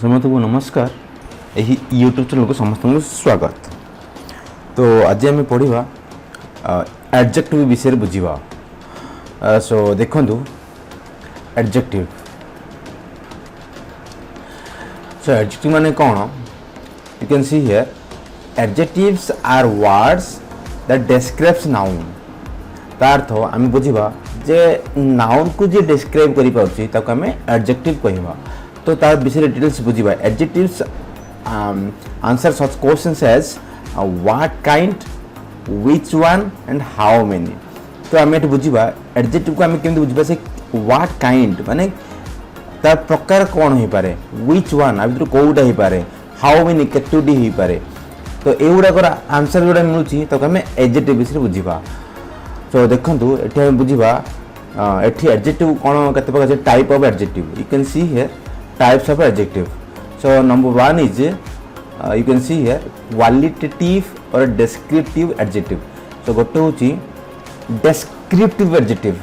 समस्त को नमस्कार। यही यूट्यूब चैनल को समस्त को स्वागत। तो आज आम पढ़ा एडजेक्टिव विषय बुझा। सो देखु एडजेक्टिव। सो एडजेक्टिव माने कौन? You can see here adjectives are words that describes noun. तार अर्थ आम बुझा जे नाउन को जे डिस्क्राइब करि पाउची ताको आम एडजेक्टिव कहबा। तो तार विषय डिटेल्स बुझा। Adjectives answer such questions as what kind, which one and how many. तो आम ये बुझा एडजेक्टिव को आम केमती बुझा से व्हाट काइंड माने तार प्रकार कौन हो पारे, व्हिच वन आ भीतर कोउटा हो पारे, हाउ मेनी केतोटी हो पारे। तो एगुड़ाकर आंसर जोड़ा मिलूँ तो आम एडजेक्टिव विषय बुझा। तो देखो ये बुझा ये एडजेक्टिव कौन के प्रकार type of adjective. You can see here types of adjective. So number one is you can see here qualitative or descriptive adjective. So गोटे हूँ descriptive adjective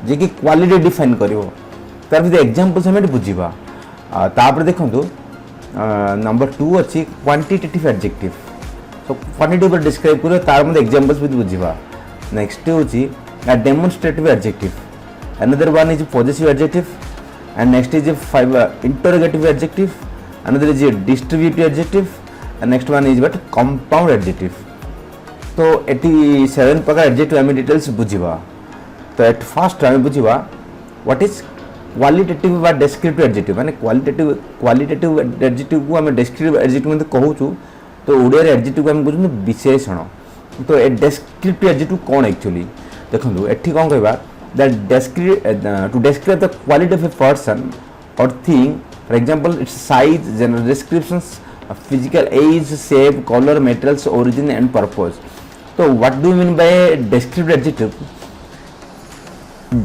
जे कि क्वालिटी डिफाइन करिवो। तार भी एग्जांपल्स हम बुझा। तापर देखो नंबर टू अच्छी क्वांटिटेटिव एडजेक्टिव। सो क्वांटिटी पर डिस्क्राइब करिवो तार मते एग्जांपल्स भी बुझा। नेक्स्ट हूँ demonstrative adjective. Another one is positive adjective and next is a interrogative adjective, another is a distributive adjective, and next one is what compound adjective. तो 87 प्रकार adjective आम details बुझा। तो एट फर्स्ट आम बुझा व्हाट इज क्वालिटेटिव बा descriptive adjective. माने qualitative adjective को आम डेस्क्रिप्टिव एडजेक्टिव में कहूँ। तो ओडिया रे एडजेक्टिव को आम कहूँ विशेषण। तो ए डेस्क्रिप्टिव एडजेक्टिव कौन एक्चुअली देखो एठी कौन कहबा that to describe the quality of a person or thing. For example, its size, general descriptions, physical age, shape, color, materials, origin and purpose. So what do you mean by descriptive adjective?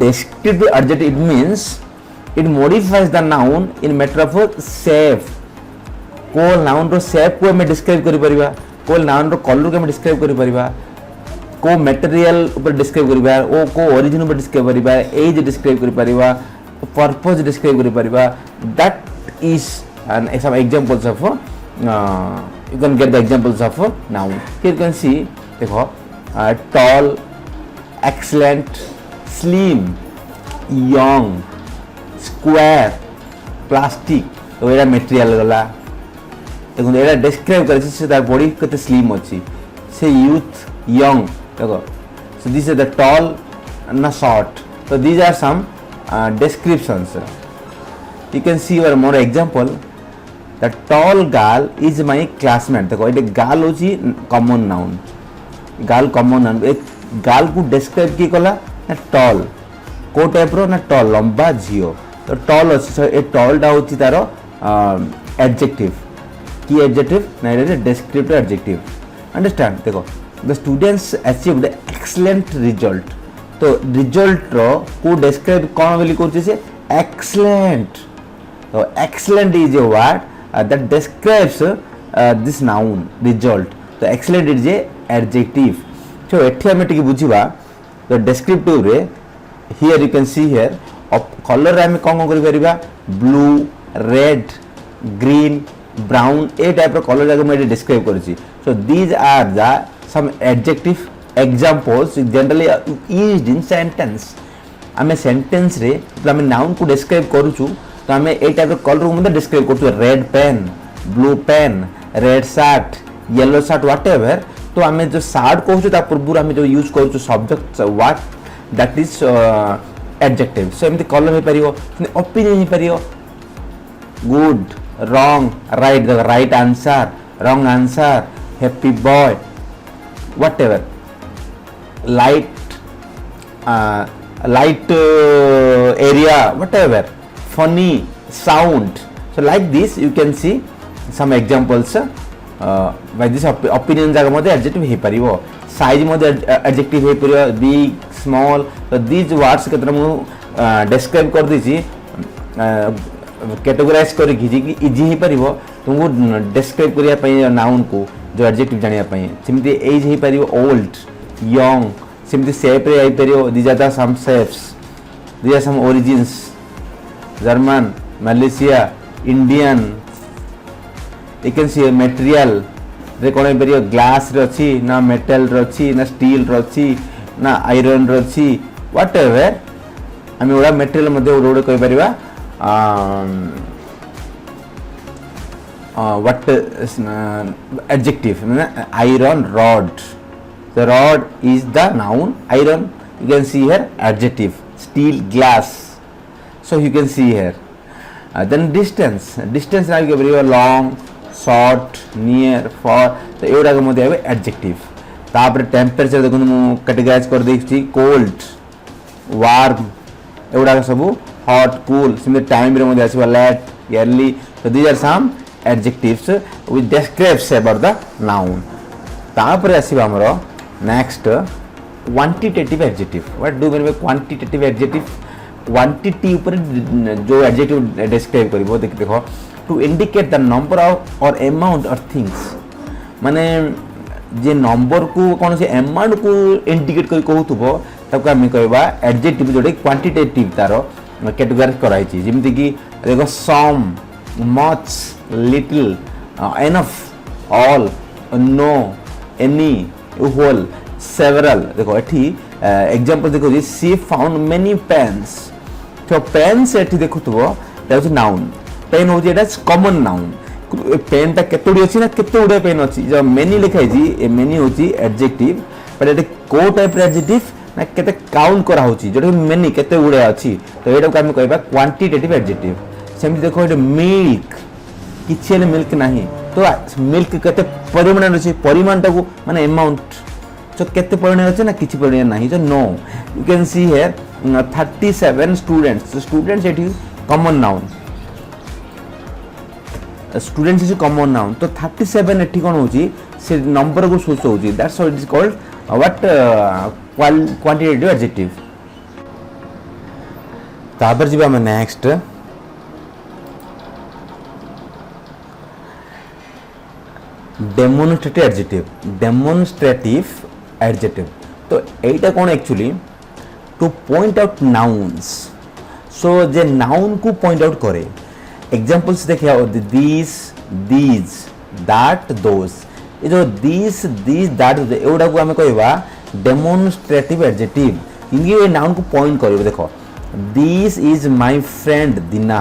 Descriptive adjective means it modifies the noun in matter of shape. को noun रो shape को हमें describe करि परिबा, को noun रो color को हमें describe करि परिबा, को material ऊपर डिस्क्राइब करिबा, ओ को ओरिजिन ऊपर डिस्क्राइब करिबा, एज डिस्क्राइब करि परिबा, पर्पस डिस्क्राइब करि परिबा। That is some examples of you can get the examples of noun. Here you can see देखो tall, excellent, slim, young, square, plastic. तो एरा मटेरियल गला। देखो एरा डिस्क्राइब करे से तार बॉडी कते स्लिम अछि, से यूथ, यंग। देखो so these are the tall and the short. So these are some descriptions. You can see one more example. The tall girl is my classmate. देखो ये girl होची common noun. girl common noun. एक girl को describe की कला ना tall. को type रो ना tall लंबा झियो। तो tall होची so ये tall टा होची तारो adjective. की adjective ना ये descriptive adjective. Understand? देखो the students achieved excellent result. तो result रो को describe कौन वाली कोची से excellent. तो excellent is a word that describes this noun result. तो excellent is a adjective. तो एठी हमें टिके बुझिबा तो descriptive रे here you can see here color रे हमें कौन करि परिबा blue, red, green, brown ए टाइप रो कलर जाके मैं डिस्क्राइब करछि। So these are the some adjective examples generally used in sentence. आमे सेंटेंस रे आमे नाउन को डिस्क्राइब करूछु तो आमे ए टाइप ऑफ कलर को डिस्क्राइब करछु red pen, blue pen, red shirt, yellow shirt whatever. तो आमे जो शर्ट कहछु ता पूर्व आमे जो यूज करछु subject what that is adjective. So एमती कलर हे परियो, ओपिनियन हे परियो, good, wrong, right, the right answer, wrong answer, happy boy whatever, light area whatever, funny, sound. So like this you can see some examples by this opinion जागा मध्ये adjective हे परिवो, size मध्ये adjective hey परिवो, big, small. So these words केतरा मु describe कर दिछि categorize करि कि easy हे परिवो तुमको describe करिया पई नाउन को जो एडजेक्टिव जानिया पई। सिमिति एज हे परियो ओल्ड, यंग, सिमिति शेप रे हे परियो these are the some shapes, these are some origins, German, Malaysia, Indian, you can see material रे कोन पेरियो ग्लास रे अछि ना मेटल रे अछि ना स्टील रे अछि ना आयरन रे अछि व्हाटएवर आम ओडा मटेरियल मध्ये ओडे कहि परिबा what adjective iron rod, the rod is the noun, iron you can see here adjective, steel glass, so you can see here then distance now you can long short near far तो एवडा को मध्ये adjective तापर temperature देखो मु categorise कर देछि cold warm एवडा सब hot cool सिमे time रे मध्ये आसीबा late early so these are some adjectives which describes about the noun तापर आसीबा हमरो next quantitative adjective what do mean by quantitative adjective quantity ऊपर जो adjective describe करबो देखो to indicate the number of or amount of things माने जे number को कौन से अमाउंट को इंडिकेट कर कहउथबो तब हम कहबा एडजेक्टिव जोडे क्वांटिटेटिव तारो कैटेगराइज कराई छी जेमति कि देखो some much little enough all no any whole several देखो एठी एग्जांपल देखो जी सी फाउंड मेनी पेन्स तो पेन्स एठी देखुथबो दैट इज नाउन पेन हो जे एटा कॉमन नाउन पेन ता केतोडी अछि ना केतो उडे पेन अछि जो मेनी लिखाइ जी ए मेनी होची एडजेक्टिव बट एटा को टाइप एडजेक्टिव ना केते काउंट करा होची जो मेनी केते उडे अछि तो एटा को हम कहबा क्वांटिटेटिव एडजेक्टिव सेम देखो एटा मिल्क किछि ले मिल्क नाही तो मिल्क केते परिमाण अछि परिमाण ताको माने अमाउंट तो केते परिमाण अछि ना किछि परिमाण नाही तो no you can see here 37 students एटी common noun students is common noun तो 37 एठी कोन होची से नंबर को सूच होची that's what it is called what quantitative adjective तापर जिबा हम नेक्स्ट डेमोन्स्ट्रेटिव एडजेक्टिव तो एटा कोन actually to point out nouns so जे नाउन को पॉइंट आउट करे एग्जांपल्स देखिए these that those ये जो these that एवडा को हमें कहबा डेमोन्स्ट्रेटिव एडजेक्टिव ये नाउन को पॉइंट करियो देखो this is my friend Dina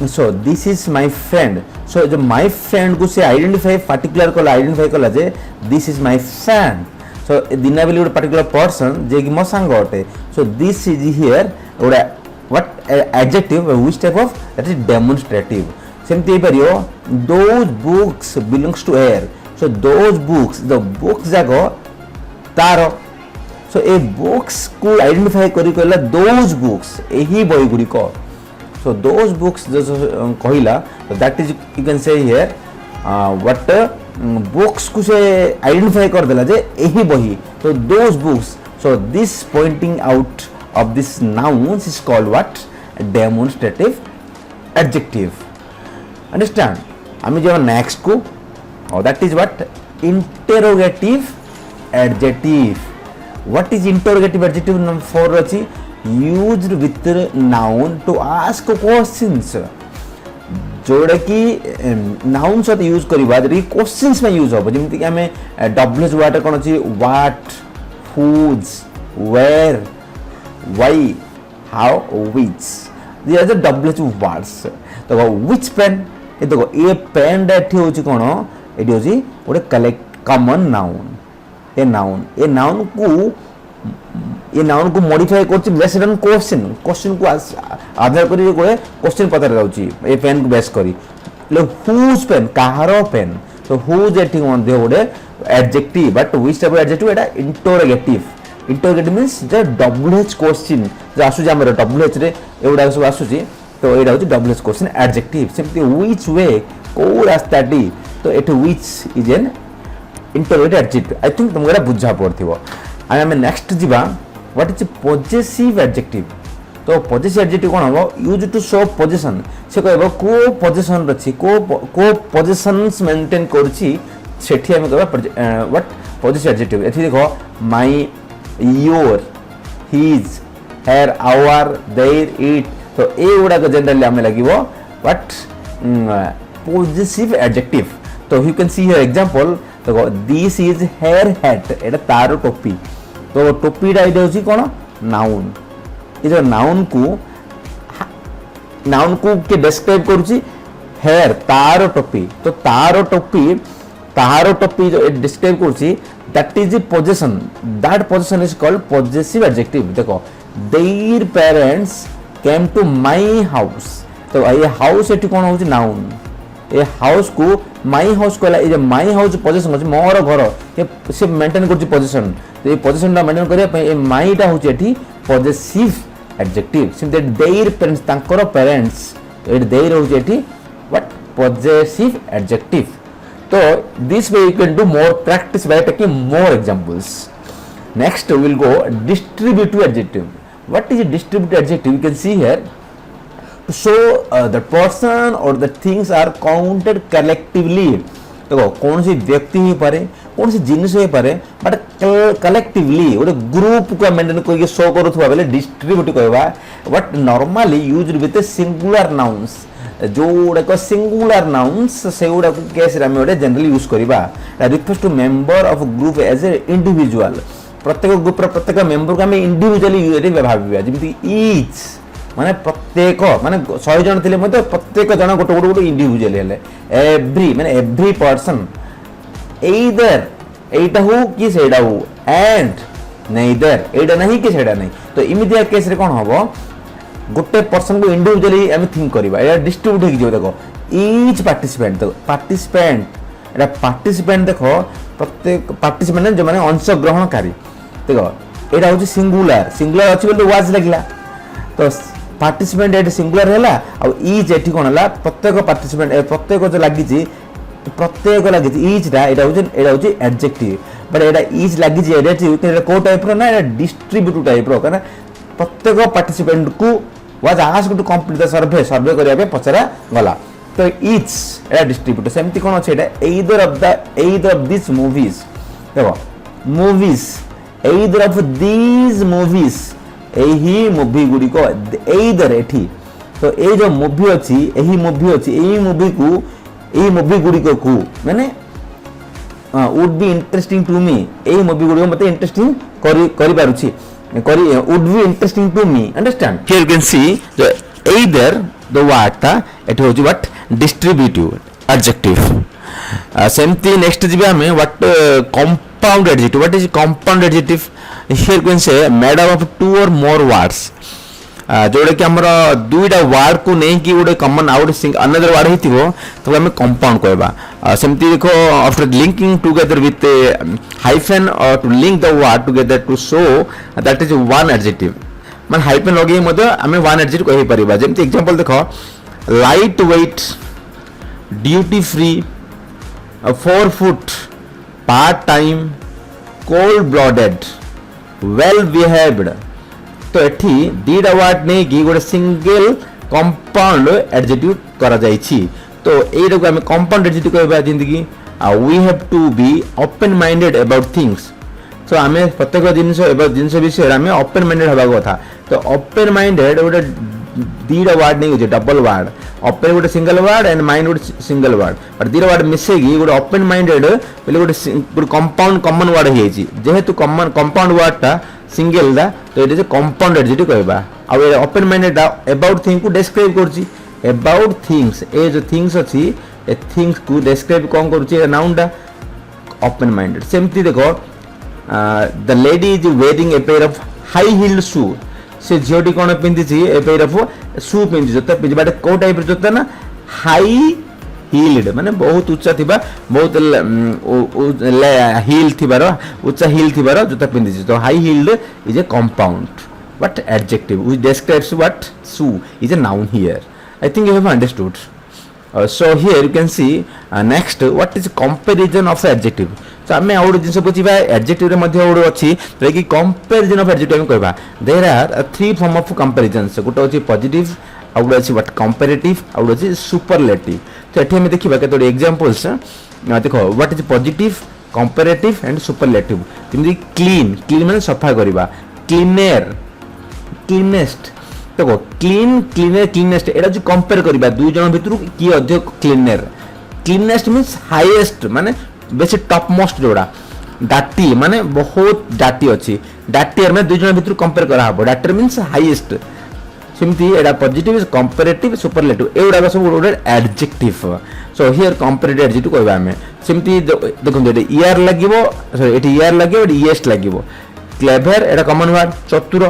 so this is my friend so जो my friend को से आइडेंटिफाई पर्टिकुलर को आइडेंटिफाई कला जे this is my friend so दीना बेली ଗୋଟେ पर्टिकुलर पर्सन जे कि मो संग होते so this is here ओडा what adjective which type of that is demonstrative सेमती परियो those books belongs to air so those books the books जागो तारो so ए books को आइडेंटिफाई करी कहला those books एही बही गुडी को so those books जो कहिला that is you can say here what books को से आइडेंटिफाई कर देला जे एही बही so those books so this pointing out of this nouns is called what demonstrative adjective understand ami jo next ko that is what interrogative adjective what is interrogative adjective number 4 achi used with noun to ask questions जोड़ा कि noun सहित use करबा जरी questions में use हो जेमति कि हमें WH word कोन अछि what whose where why how which these are the WH words तो which pen ये देखो ये पेन डेट होची कोन एडी होची ओडे कलेक्ट कॉमन नाउन ये नाउन को मॉडिफाई करछि बेस्ड ऑन क्वेश्चन को आधार करी कोए क्वेश्चन पता जाउची ए पेन को बेस करी ले हुज पेन काहारो पेन तो हुज एठी मध्ये ओडे adjective but which type adjective एटा interrogative means the WH question जो आसु जे हमर WH रे एवडा सब आसु जे तो एडा होची WH question adjective simply which way को रास्ताटी तो at which is an interrogative adjective I think तुमरा बुझा पड़थिबो आई एम नेक्स्ट जीवा व्हाट इज पॉजेसिव एडजेक्टिव तो पॉजेसिव एडजेक्टिव कोन हो यूज टू शो पोजीशन से कहबो को पोजीशन रछि को पोजीशंस मेंटेन करछि सेठी हम कहबा व्हाट पॉजेसिव एडजेक्टिव एथि देखो my your his her our their it तो ए गुडा को जनरली हमें लागिवो व्हाट पॉजिटिव एडजेक्टिव तो you can see here example देखो दिस इज हेयर हैट एटा तार टोपी तो टोपीटा ये होची कोन नाउन ये जो नाउन को के डिस्क्राइब करूची हेयर तार टोपी तो तार टोपी जो डिस्क्राइब करूची that is a possession that possession is called possessive adjective देखो their parents came to my house तो ये हाउस एटी कोन होची नाउन ए हाउस को माई हाउस कहला ये माई हाउस पोजिशन अछि मोर घर ये से मेंटेन करछि पोजिशन तो ये पोजिशन टा मेंटेन करिया पे ए माईटा होछि एठी पॉजिटिव एडजेक्टिव सिम दैट देयर पेरेंट्स तांकर पेरेंट्स एट देयर होछि एठी व्हाट पॉजिटिव एडजेक्टिव तो this way you can do more practice by taking more examples next we will go distributive adjective what is distributive adjective you can see here so the person or the things are counted collectively देखो कौन सी व्यक्ति ही पारे कौन सी जिनिस ही पारे but collectively गोटे group को मेंटेन करके शो करूथुवा बेले डिस्ट्रीब्यूट कहबा but normally used with singular nouns जोड़ाक सिंगुलर नाउन्स से गुड़ा केस रे हम जनरली यूज करबा refers to member of group as a individual प्रत्येक ग्रुप प्रत्येक मेंबर को हम इंडिविजुअली भाबिबा जेमिति ईच माने प्रत्येक माने 100 जन थिले मते प्रत्येक जन गोटे गोटे गोटे इंडिविजुअल हेले एवरी माने एवरी पर्सन एइदर एटा हो कि सेडा हो एंड नेइदर एटा नहीं कि सेडा नहीं तो इमिडिया केस रे कोन हबो गोटे पर्सन को इंडिविजुअली हम थिंक करबा या डिस्ट्रीब्यूट हे जो देखो ईच पार्टिसिपेंट तो पार्टिसिपेंट देखो प्रत्येक पार्टिसिपेंट जो माने अंशग्रहणकारी देखो एटा हो सिंगुलर अछि बोले वाज लागला तो पार्टिसिपेंट एट सिंगुलर हैला और ईच एठी कोन हला प्रत्येक पार्टिसिपेंट प्रत्येक जो लागिची ईच रा एटा होची adjective but Etah each लागिची adjective एटा को टाइप रो ना एटा डिस्ट्रीब्यूटिव टाइप रो कारण प्रत्येक पार्टिसिपेंट को was asked to complete the survey करिया पे पचरा गला तो ईच एटा डिस्ट्रीब्यूटिव सेमति कोन अछि एटा either of these movies देखो movies either of these movies एही मूवी गुडी को एइदर एठी तो ए जो मूवी अछि एही मूवी गुडी को माने would be interesting to me एही मूवी गुडी मते इंटरेस्टिंग करि पारुछि would be interesting to me understand here you can see the either the word ता एठी होछि व्हाट डिस्ट्रीब्यूटिव एडजेक्टिव सेमती नेक्स्ट जिबे हमें what compound adjective what is compound adjective here you can say made up of two or more words जोड़े कि हमर दुईटा वर्ड को नहीं कि गोटे कॉमन आउट अनदर वर्ड हिथिबो तो हमें कंपाउंड कहबा सेमती देखो after linking together with hyphen or to link the word together to show that is one adjective मान हाइफेन लगे मते हमें वन एडजेक्टिव कहि परिबा जेमती एग्जांपल देखो light weight duty free 4 foot part time cold blooded well behaved तो एठी दीटा वर्ड नहीं कि गोटे सिंगल कंपाउंड एडजेक्टिव करा जायछि तो एटा को हम कंपाउंड एडजेक्टिव कहबा जिंदगी we have to be open minded about things तो हमें प्रत्येक जिनिस विषय हमें ओपन माइंडेड हबा कथा तो ओपन माइंडेड गोटे दीटा वर्ड नहीं हो डबल वर्ड ओपन गोटे सिंगल वर्ड एंड माइंड गोटे सिंगल वर्ड बट दीटा वर्ड मिसेगी गोटे ओपन माइंडेड बोले गोटे कंपाउंड कॉमन वर्ड हे जेहेतु कॉमन कंपाउंड वर्ड टा सिंगल दा तो इट इज कंपाउंड एडजेक्टिव कहबा आ ओपन माइंडेड अबाउट थिंग को डिस्क्राइब करछि अबाउट थिंग्स ए जो थिंग्स अछि ए थिंग्स को डिस्क्राइब कोन करछि नाउन दा ओपन माइंडेड सेमती देखो the lady is wearing a pair of high heeled shoe से झियोटी कोन पिंदी ए पेयर ऑफ शू पिंदी जोता पिंदी बट को टाइप जोता ना हाई हील्ड माने बहुत उच्चा थिबा बहुत हील थिबार उच्चा हील थिबार जोता पिंदी तो high heeled is a compound what adjective which describes what shoe is a noun here. I think you have understood. So here you can see next what is comparison of adjective. So आमे आउड जिंस बुझिबा adjective रे मध्ये आउड अछि जे कि comparison of adjective हम कहबा there are three form of comparisons गुटा अछि positive आउड अछि what comparative आउड अछि superlative. तो एठी हम देखिबा केतोडी एग्जांपल्स देखो what is positive comparative and superlative. Zeme clean clean माने सफा करबा cleaner क्लीनेस्ट देखो क्लीन क्लीनर क्लीनेस्ट एटा जो कंपेयर करबा दुई जन भितरु की अधिक क्लीनर क्लीनेस्ट मीन्स हाईएस्ट माने बेसी टॉप मोस्ट जोड़ा डाटी माने बहुत डाटी अच्छी डाटियर में दुई जन भितर कंपेयर करा हबो डाटियर मीन्स हाईएस्ट सेमती एडा पॉजिटिव इज कंपैरेटिव सुपरलेटिव एउडा सब गोटे adjective so here comparative adjective कहबा हमें सेमती देखो एटा ईआर लागिवो सॉरी एटी ईआर लागिवो एटी ईएस्ट लागिवो क्लेवर एटा कॉमन वर्ड चतुर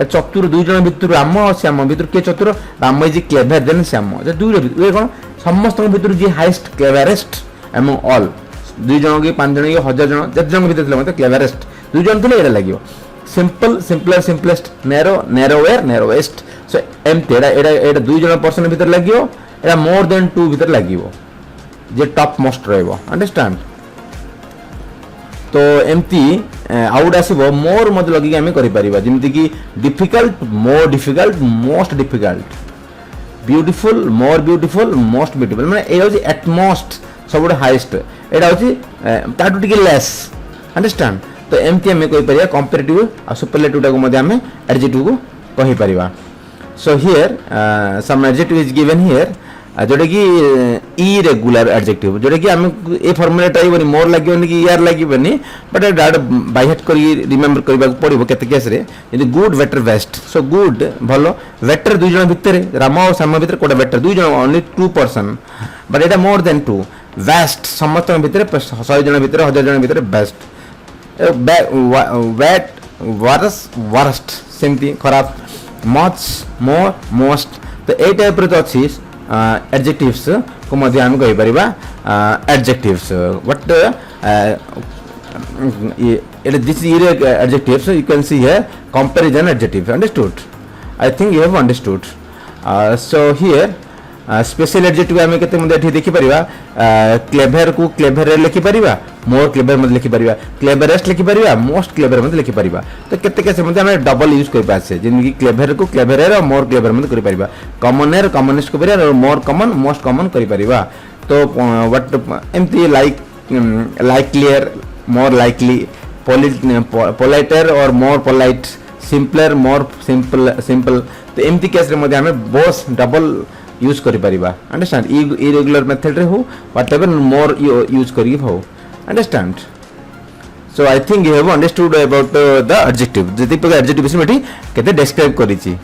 ए चतुर दुई जन भितर राम और श्याम भितर के चतुर Ram is clever than Shyam जे दुई भितर कोन समस्त भितर जे हाईएस्ट क्लेवरेस्ट अमंग ऑल दुई जन के पांच जन के हजार जन जत जन भितर मते क्लेवरेस्ट दुई जन थिले एटा लागिवो simple simpler simplest narrow narrower narrowest so एमती एटा दुई जन पर्सन भितर लागिवो एटा मोर देन टू भितर लागिवो जे टॉप मोस्ट रहइबो अंडरस्टैंड तो एमती आउट आसीबो मोर मत लगी आमे करि परिबा जेमति कि difficult more difficult most difficult beautiful more beautiful most beautiful माने ए होची एट मोस्ट सबुड हाईएस्ट एटा होची ताटु टिके लेस अंडरस्टैंड तो एमती आमे कहि परिबा कंपैरेटिव आ सुपरलेटिव टाको मध्ये आमे एडजेक्टिव को कहि परिबा so here some adjective is given here जोटा कि इरेगुलर एडजेक्टिव जोटा कि आम ए फॉर्मुला टाइबनी मोर लगे कि ईआर लगे बट डायरेक्ट बाय हार्ट कर रिमेंबर करबा पड़ो केते केस रे यदि good better best so good भलो बेटर दुई जन भितर राम और श्याम भितर कोटा बेटर दुई जन only to person but Etah more than to best समस्त भितर 100 जन भितर 1000 जन भितर बेस्ट वेट वर्स्ट सेमती खराब मच मोर मोस्ट तो ए टाइप रे तो अछि एडजेक्टिव्स को मध्य हम कहि परिबा adjectives but this is adjectives so you can see here comparison adjective understood I think you have understood so here special adjective आमे केते मध्ये एठी देखि परिबा क्लेवर को क्लेवर रे लिखि परिबा मोर क्लेवर मध्ये लिखि परिबा क्लेवरेस्ट लिखि परिबा मोस्ट क्लेवर मध्ये लिखि परिबा तो केते केसे मध्ये आमे डबल यूज करि पासे जेन कि क्लेवर को क्लेवर रे और मोर क्लेवर मध्ये करि परिबा कॉमन रे कॉमनेस्ट को परिबा और मोर कॉमन मोस्ट कॉमन करि परिबा तो व्हाट एम्प्टी लाइकलियर मोर लाइकली पोलाइटर और मोर पोलाइट सिंपलर मोर सिंपल तो एम्प्टी केस रे मध्ये आमे बोस डबल यूज करि परिबा अंडरस्टैंड इरेगुलर मेथड रे हो व्हाटएवर मोर यूज करि हो understand so I think you have understood about the adjective जति पर एडजेक्टिव से मेठी केते डिस्क्राइब करि छी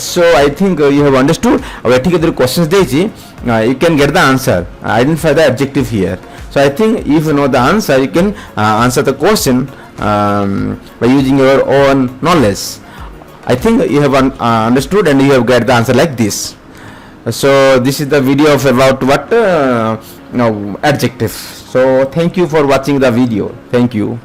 so I think you have understood अब एठी केते क्वेश्चंस दे छी you can get the answer identify the adjective here so I think if you know the answer you can answer the question by using your own knowledge. I think you have understood and you have got the answer like this. So this is the video of about what adjective. So thank you for watching the video. Thank you.